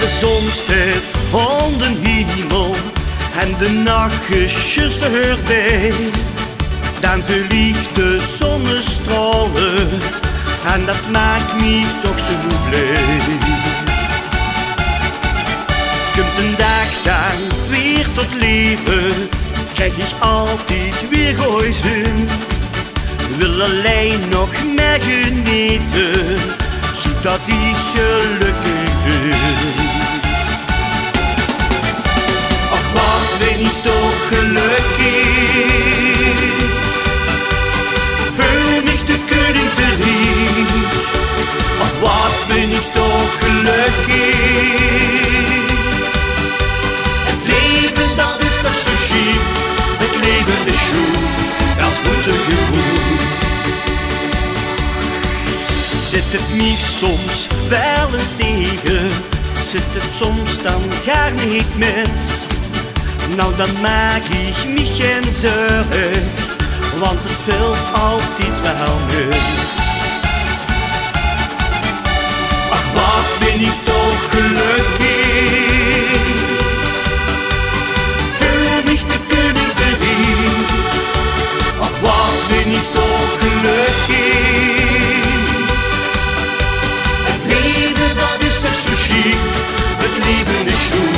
de zon staat aan de hemel en de nachtjes voorbij, dan vliegt de zonnestralen en dat maakt me toch zo blij. Komt een dag dan weer tot leven, krijg ik altijd weer geuzen. Wil alleen nog meer genieten, zodat ik gelukkig ben. Ach, wat ben ik toch gelukkig, voel mich te kunnen terug. Ach, wat ben ik toch gelukkig, het leven dat is toch zo chic, het leven is goed, als moet er gewoon. Zit het niet soms wel eens tegen, zit het soms dan gar niet met, nou dan maak ik me geen zorgen, want het valt altijd wel mee. Ach, wat ben ik toch gelukkig, voel mich te kunnen terug. Ach, wat ben ik toch gelukkig, het leven is goed,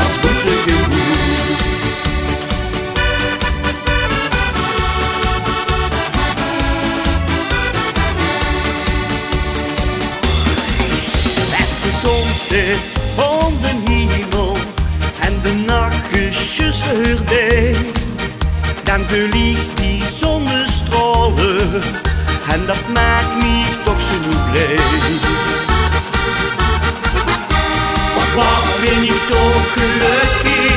als moet er gewoon. Als de zon staat aan de hemel en de nachtjes voorbij, dan vliegt die zonnestralen en dat maakt me toch zo blij. Wat ben ik toch gelukkig,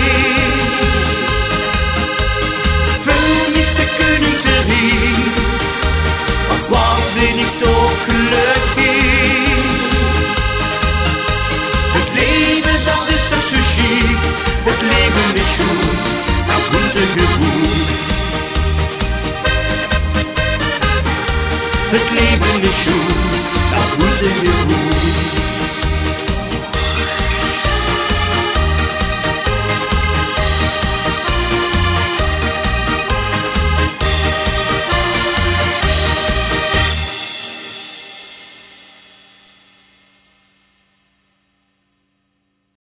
voel mich te kunnen terug. Ach, wat ben ik toch gelukkig, het leven dat is toch zo chic, het leven is goed, als moet er gewoon. Het leven is goed, als moet er gewoon.